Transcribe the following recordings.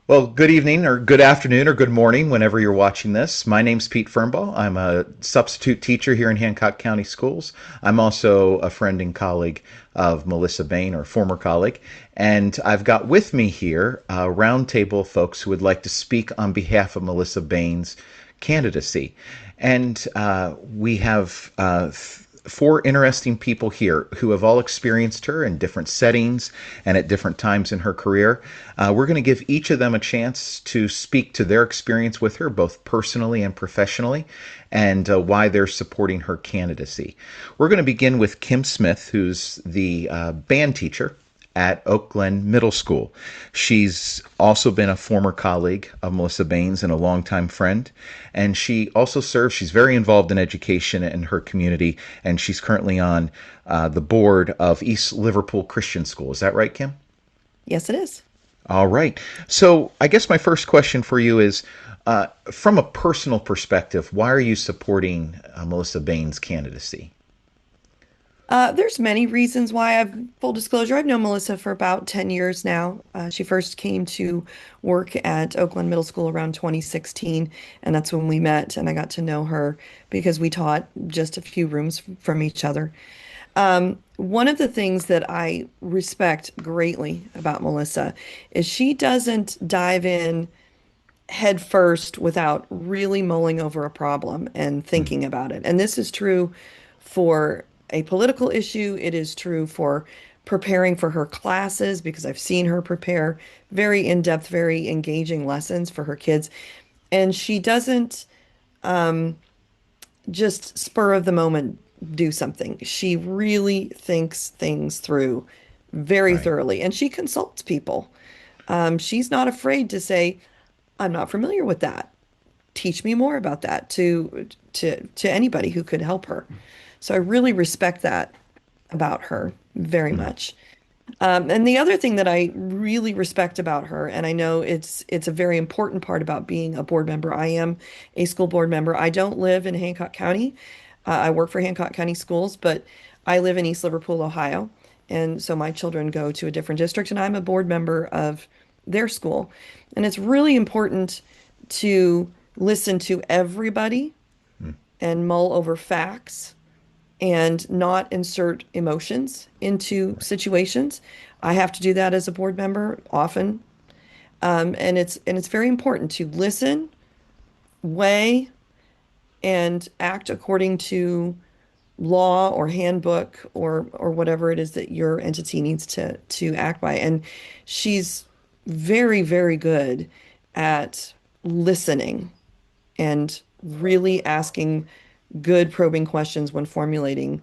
Well, good evening or good afternoon or good morning whenever you're watching this. My name's Pete Fernbaugh. I'm a substitute teacher here in Hancock County Schools. I'm also a friend and colleague of Melissa Bane, or former colleague. And I've got with me here a roundtable of folks who would like to speak on behalf of Melissa Bane's candidacy. And we have four interesting people here who have all experienced her in different settings and at different times in her career. We're going to give each of them a chance to speak to their experience with her, both personally and professionally, and why they're supporting her candidacy. We're going to begin with Kim Smith, who's the band teacher at Oak Glen Middle School. She's also been a former colleague of Melissa Bane's and a longtime friend. And she also serves, she's very involved in education in her community, and she's currently on the board of East Liverpool Christian School. Is that right, Kim? Yes, it is. All right. So I guess my first question for you is, from a personal perspective, why are you supporting Melissa Bane's candidacy? There's many reasons why full disclosure, I've known Melissa for about 10 years now. She first came to work at Oak Glen Middle School around 2016, and that's when we met, and I got to know her because we taught just a few rooms from each other. One of the things that I respect greatly about Melissa is she doesn't dive in head first without really mulling over a problem and Hmm. thinking about it. And this is true for a political issue. It is true for preparing for her classes because I've seen her prepare very in-depth, very engaging lessons for her kids. And she doesn't just spur of the moment do something. She really thinks things through very Right. thoroughly and she consults people. She's not afraid to say, I'm not familiar with that. Teach me more about that to anybody who could help her. So I really respect that about her very Hmm. much. And the other thing that I really respect about her, and I know it's a very important part about being a board member. I am a school board member. I don't live in Hancock County. I work for Hancock County Schools, but I live in East Liverpool, Ohio. And so my children go to a different district, and I'm a board member of their school. And it's really important to listen to everybody and mull over facts and not insert emotions into situations. I have to do that as a board member often. And it's very important to listen, weigh, and act according to law or handbook or whatever it is that your entity needs to act by. And she's very, very good at listening and really asking good probing questions when formulating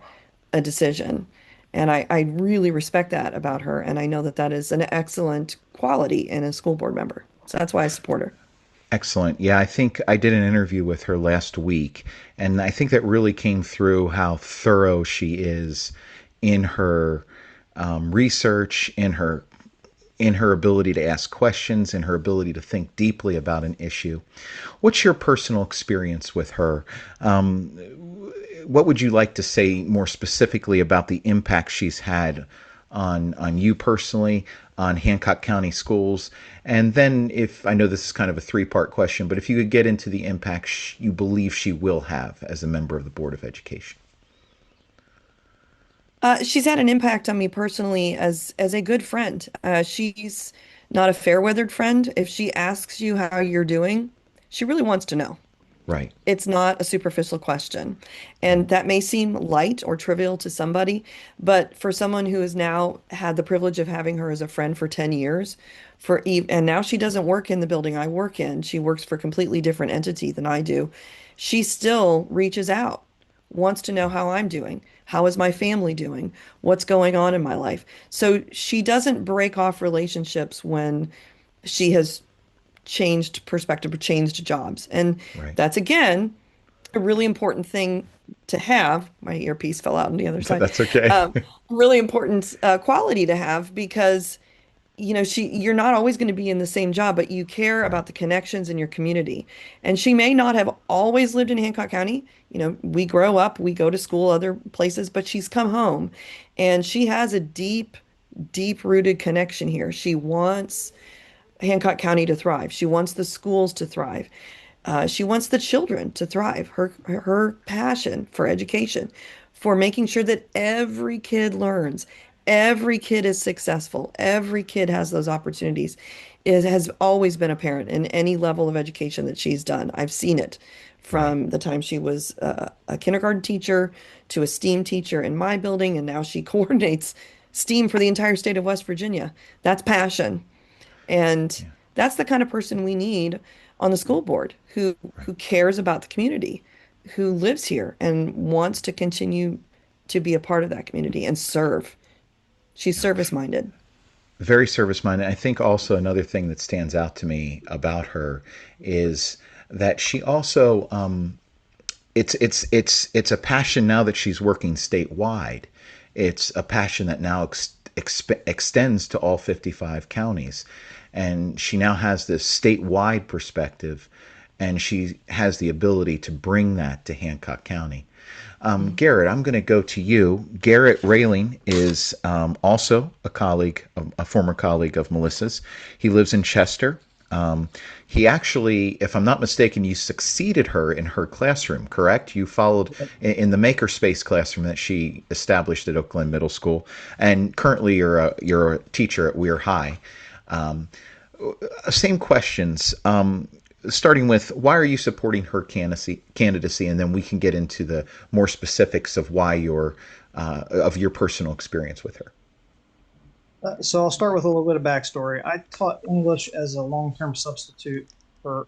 a decision. And I really respect that about her. And I know that that is an excellent quality in a school board member. So that's why I support her. Excellent. Yeah, I think I did an interview with her last week, and I think that really came through how thorough she is in her research, in her ability to ask questions, in her ability to think deeply about an issue. What's your personal experience with her? What would you like to say more specifically about the impact she's had on you personally, on Hancock County schools, and then if I know this is kind of a three-part question, but if you could get into the impact you believe she will have as a member of the Board of Education. She's had an impact on me personally as a good friend. She's not a fair-weathered friend. If she asks you how you're doing, she really wants to know. Right. It's not a superficial question. And that may seem light or trivial to somebody, but for someone who has now had the privilege of having her as a friend for 10 years, and now she doesn't work in the building I work in. She works for a completely different entity than I do. She still reaches out, wants to know how I'm doing. How is my family doing? What's going on in my life? So she doesn't break off relationships when she has changed perspective or changed jobs. And Right. that's again a really important thing to have. My earpiece fell out on the other side. That's okay. Um, really important quality to have because you're not always going to be in the same job, but you care Right. about the connections in your community. And she may not have always lived in Hancock County. We grow up, we go to school other places, but she's come home and she has a deep, deep rooted connection here. She wants Hancock County to thrive. She wants the schools to thrive. She wants the children to thrive. Her passion for education, for making sure that every kid learns, every kid is successful, every kid has those opportunities, has always been apparent in any level of education that she's done. I've seen it Right. from the time she was a kindergarten teacher to a STEAM teacher in my building, and now she coordinates STEAM for the entire state of West Virginia. That's passion. And Yeah. that's the kind of person we need on the school board Right. who cares about the community, who lives here and wants to continue to be a part of that community and serve. She's Yeah. service minded. Very service minded. I think also another thing that stands out to me about her is that she also it's a passion now that she's working statewide. It's a passion that now extends to all 55 counties, and she now has this statewide perspective, and she has the ability to bring that to Hancock County. Mhm. Garrett, I'm going to go to you. Garrett Railing is also a colleague, a former colleague of Melissa's. He lives in Chester. He actually, if I'm not mistaken, you succeeded her in her classroom, correct? You followed in the makerspace classroom that she established at Oak Glen Middle School, and currently you're a teacher at Weir High. Um, Same questions. Starting with why are you supporting her candidacy, and then we can get into the more specifics of why of your personal experience with her. So I'll start with a little bit of backstory. I taught English as a long-term substitute for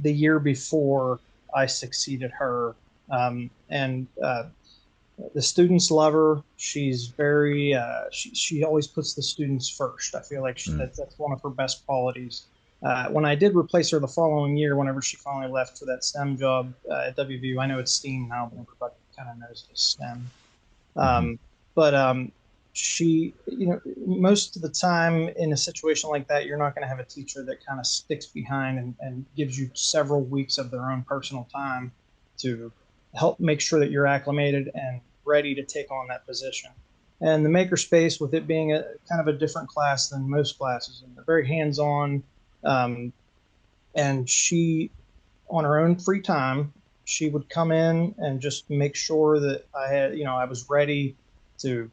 the year before I succeeded her, and the students love her. She's very she always puts the students first. I feel like Mm, that's one of her best qualities. When I did replace her the following year, whenever she finally left for that STEM job at WVU, I know it's STEAM now, but everybody kind of knows it's STEM. hmm Um, but she, most of the time in a situation like that, you're not going to have a teacher that kind of sticks behind and gives you several weeks of their own personal time to help make sure that you're acclimated and ready to take on that position. And the makerspace, with it being a kind of a different class than most classes, and very hands-on, um, and she, on her own free time, she would come in and just make sure that I was ready to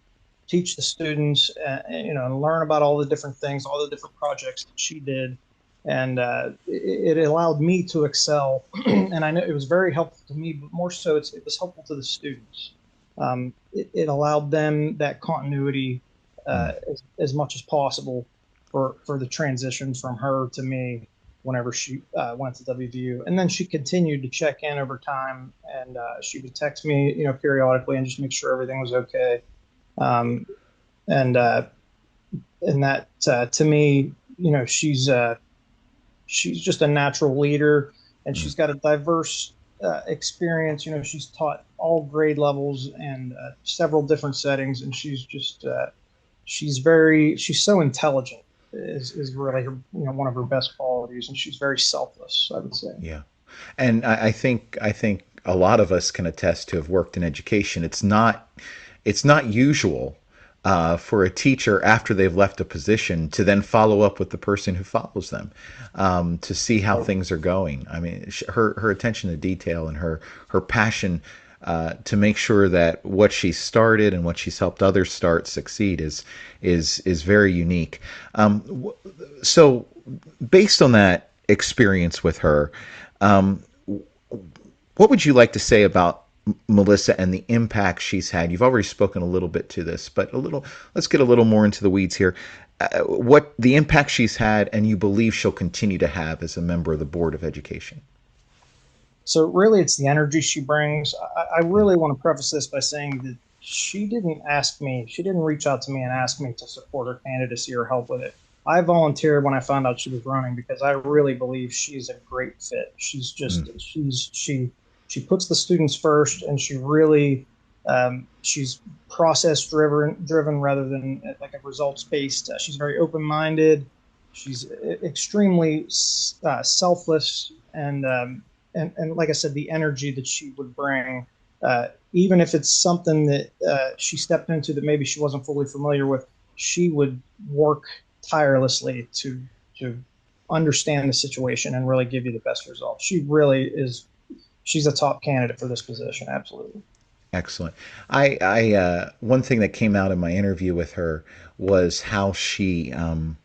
teach the students, and learn about all the different things, all the different projects that she did. And it allowed me to excel. And I know it was very helpful to me, but more so, it was helpful to the students. It allowed them that continuity as much as possible for the transition from her to me whenever she went to WVU. And then she continued to check in over time, and she would text me, periodically and just make sure everything was okay. Um, and that to me, she's just a natural leader, and mm. she's got a diverse experience. She's taught all grade levels and several different settings, and she's so intelligent is really her, one of her best qualities, and she's very selfless, I would say. Yeah, and I think a lot of us can attest to have worked in education. It's not usual for a teacher after they've left a position to then follow up with the person who follows them to see how things are going. I mean, her attention to detail and her passion to make sure that what she started and what she's helped others start succeed is very unique. So, based on that experience with her, um, what would you like to say about Melissa and the impact she's had? You've already spoken a little bit to this, but let's get a little more into the weeds here. What the impact she's had and you believe she'll continue to have as a member of the Board of Education? So really, it's the energy she brings. I really want to preface this by saying that she didn't reach out to me and ask me to support her candidacy or help with it. I volunteered when I found out she was running because I really believe she's a great fit. Mm, She puts the students first, and she's process driven rather than like a results based. She's very open minded. She's extremely selfless, and like I said, the energy that she would bring, even if it's something that she stepped into that maybe she wasn't fully familiar with, she would work tirelessly to to understand the situation and really give you the best results. She really is. She's a top candidate for this position. Absolutely. Excellent. One thing that came out in my interview with her was how she, one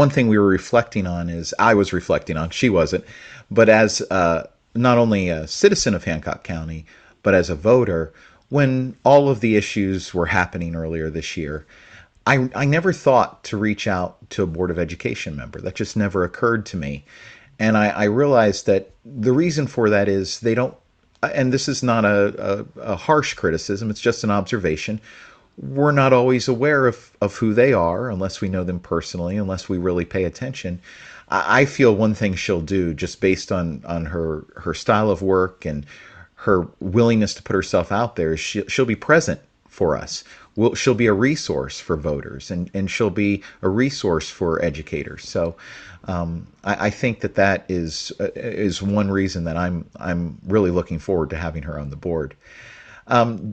thing we were reflecting on is I was reflecting on, she wasn't, but as not only a citizen of Hancock County, but as a voter, when all of the issues were happening earlier this year, I never thought to reach out to a Board of Education member. That just never occurred to me. And I realized that the reason for that is they don't, and this is not a harsh criticism, it's just an observation. We're not always aware of who they are unless we know them personally, unless we really pay attention. I feel one thing she'll do, just based on her style of work and her willingness to put herself out there, is she'll be present for us. She'll be a resource for voters, and she'll be a resource for educators. So I think that is one reason that I'm really looking forward to having her on the board.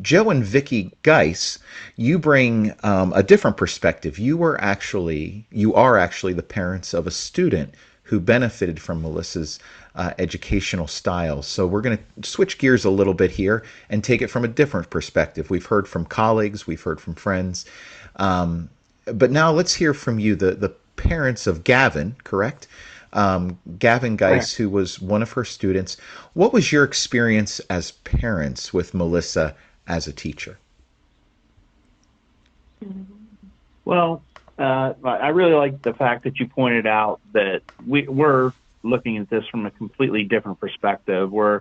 Joe and Vicki Geis, you bring a different perspective. You are actually the parents of a student who benefited from Melissa's educational style. So we're going to switch gears a little bit here and take it from a different perspective. We've heard from colleagues, we've heard from friends, but now let's hear from you, the parents of Gavin, correct? Gavin Geis, who was one of her students. What was your experience as parents with Melissa as a teacher? Well, I really like the fact that you pointed out that we're looking at this from a completely different perspective. We're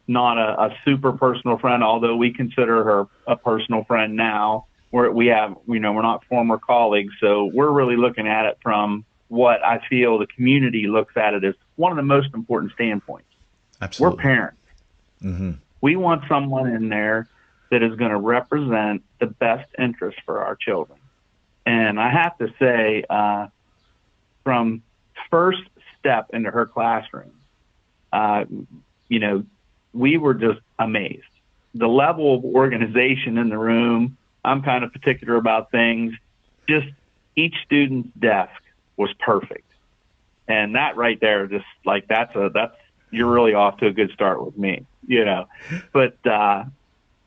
not a super personal friend, although we consider her a personal friend now. We're not former colleagues, so we're really looking at it from what I feel the community looks at it as one of the most important standpoints. Absolutely. We're parents. Mm-hmm. We want someone in there that is going to represent the best interest for our children. And I have to say, from first step into her classroom, we were just amazed. The level of organization in the room, I'm kind of particular about things, just each student's desk was perfect. And that right there, just like that's you're really off to a good start with me, but,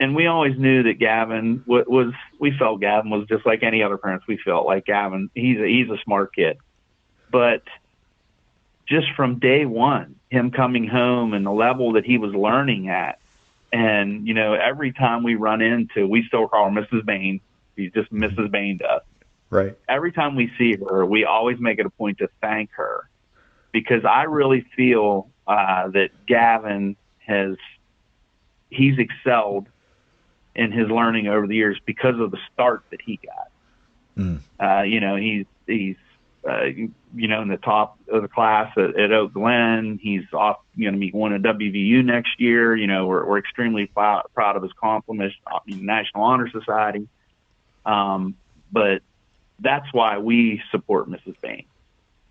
and we always knew that Gavin we felt Gavin was just like any other parents. We felt like Gavin, he's a smart kid, but just from day one, him coming home and the level that he was learning at, and, every time we run into, we still call her Mrs. Bane. She's just Mrs. Bane to us. Right. Every time we see her, we always make it a point to thank her, because I really feel that Gavin he's excelled in his learning over the years because of the start that he got. He's in the top of the class at Oak Glen. He's off, going to be going to WVU next year. We're extremely proud of his accomplishments, National Honor Society. But that's why we support Mrs. Bane.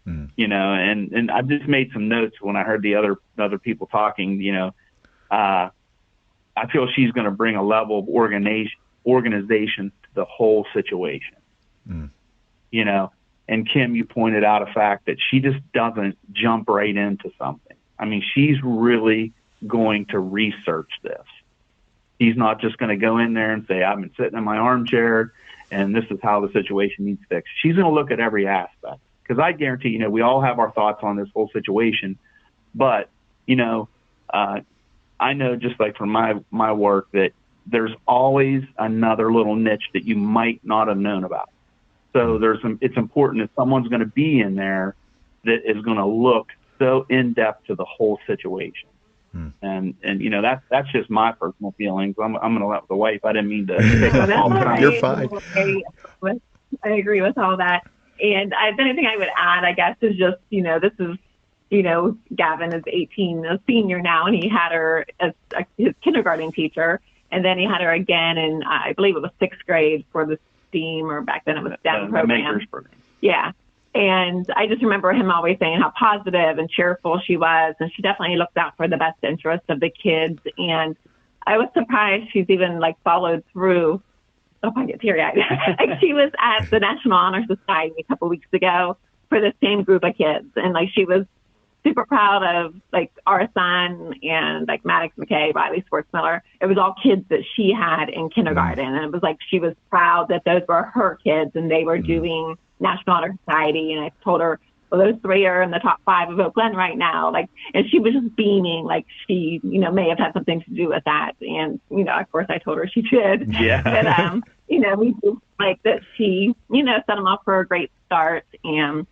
And I just made some notes when I heard the other people talking. I feel she's going to bring a level of organization to the whole situation. And Kim, you pointed out a fact that she just doesn't jump right into something. I mean, she's really going to research this. He's not just going to go in there and say, I've been sitting in my armchair and this is how the situation needs fixed. She's going to look at every aspect, because I guarantee, we all have our thoughts on this whole situation, but, I know just like from my work that there's always another little niche that you might not have known about. So it's important that someone's going to be in there that is going to look so in depth to the whole situation. And that's just my personal feelings. I'm going to let the wife. I didn't mean to take up all the time. You're fine. I agree with all that. And the only thing I would add, I guess, is just, this is, Gavin is 18, a senior now, and he had her as his kindergarten teacher. And then he had her again in, I believe it was 6th grade for the STEAM, or back then it was STEM program. Yeah. And I just remember him always saying how positive and cheerful she was. And she definitely looked out for the best interest of the kids. And I was surprised she's even followed through I'll probably get teary-eyed. Like, she was at the National Honor Society a couple weeks ago for the same group of kids, and like she was super proud of like our son and like Maddox McKay, Riley Sportsmiller. It was all kids that she had in kindergarten, and it was like she was proud that those were her kids and they were doing National Honor Society. And I told her, well, those 3 are in the top 5 of Oak Glen right now. Like, and she was just beaming, like she, may have had something to do with that. And, of course I told her she did. Yeah. But, we just like that she, set them up for a great start. And,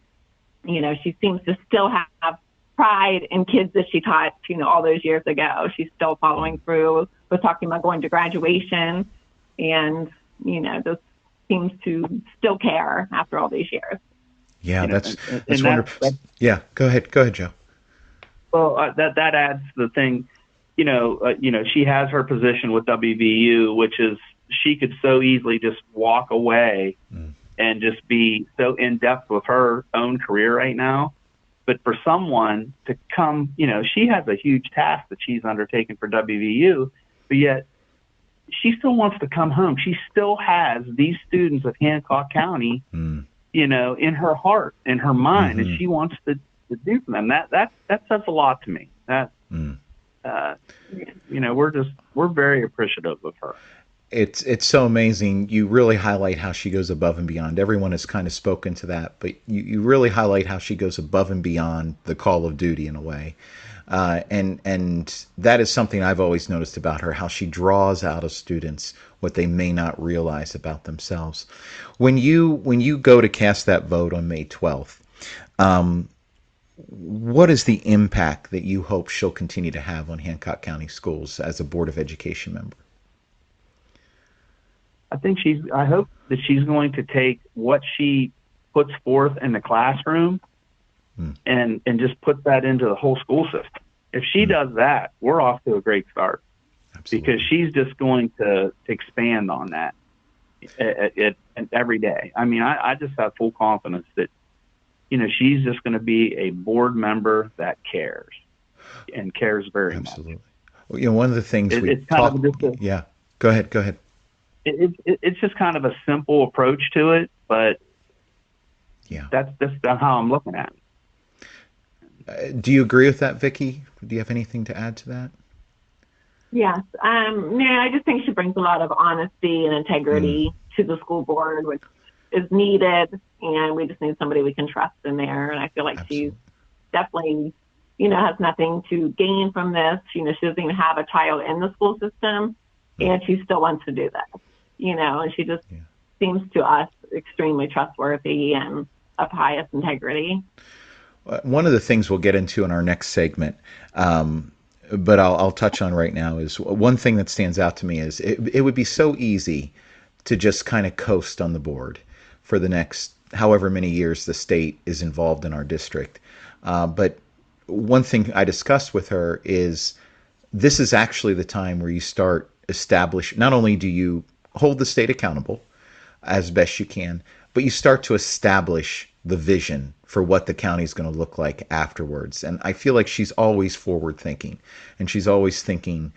she seems to still have pride in kids that she taught, all those years ago. She's still following through with talking about going to graduation and, just seems to still care after all these years. Yeah, that's wonderful. Yeah, go ahead, Joe. Well, that adds the thing, she has her position with WVU, which is she could so easily just walk away and just be so in depth with her own career right now. But for someone to come, she has a huge task that she's undertaken for WVU, but yet she still wants to come home. She still has these students of Hancock County, in her heart, in her mind, and she wants to do for them. That says a lot to me. That, we're very appreciative of her. It's so amazing. You really highlight how she goes above and beyond. Everyone has kind of spoken to that, but you really highlight how she goes above and beyond the call of duty in a way. And that is something I've always noticed about her, how she draws out of students what they may not realize about themselves. When you go to cast that vote on May 12th, what is the impact that you hope she'll continue to have on Hancock County Schools as a Board of Education member? I hope that she's going to take what she puts forth in the classroom and just put that into the whole school system. If she does that, we're off to a great start. Absolutely. Because she's just going to expand on that every day. I mean, I just have full confidence that, she's just going to be a board member that cares and cares very much. Absolutely. Well, one of the things yeah, go ahead. It's just kind of a simple approach to it, but yeah, that's how I'm looking at it. Do you agree with that, Vicki? Do you have anything to add to that? Yes. I just think she brings a lot of honesty and integrity to the school board, which is needed, and we just need somebody we can trust in there. And I feel like she's definitely, has nothing to gain from this. She doesn't even have a child in the school system, and she still wants to do that. And she just seems to us extremely trustworthy and of highest integrity. One of the things we'll get into in our next segment, but I'll touch on right now, is one thing that stands out to me is it would be so easy to just kind of coast on the board for the next however many years the state is involved in our district. But one thing I discussed with her is this is actually the time where you start establish. Not only do you hold the state accountable as best you can, but you start to establish the vision for what the county is going to look like afterwards. And I feel like she's always forward thinking, and she's always thinking,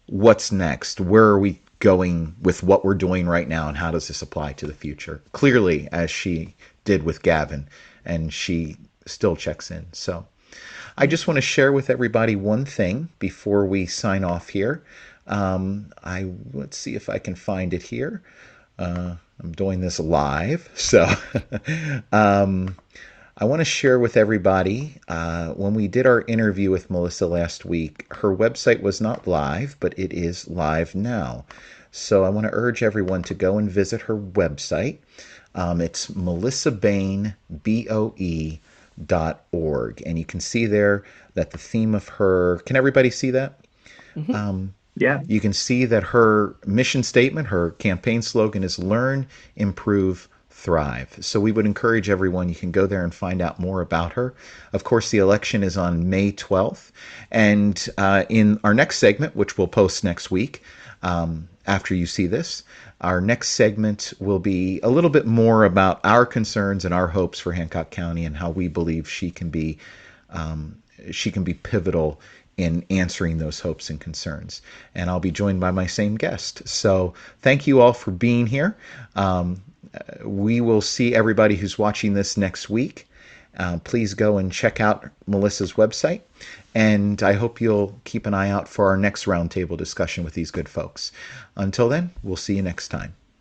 what's next? Where are we going with what we're doing right now, and how does this apply to the future? Clearly, as she did with Gavin, and she still checks in. So I just want to share with everybody one thing before we sign off here. Let's see if I can find it here. I'm doing this live, so I want to share with everybody, when we did our interview with Melissa last week, her website was not live, but it is live now. So I want to urge everyone to go and visit her website. It's Melissa Bane, BOE.org. And you can see there that the theme of her, can everybody see that? Yeah. You can see that her mission statement, her campaign slogan is Learn, Improve, Thrive. So we would encourage everyone, you can go there and find out more about her. Of course, the election is on May 12th. And in our next segment, which we'll post next week, after you see this, our next segment will be a little bit more about our concerns and our hopes for Hancock County and how we believe she can be pivotal in answering those hopes and concerns. And I'll be joined by my same guest. So thank you all for being here. We will see everybody who's watching this next week. Please go and check out Melissa's website. And I hope you'll keep an eye out for our next roundtable discussion with these good folks. Until then, we'll see you next time.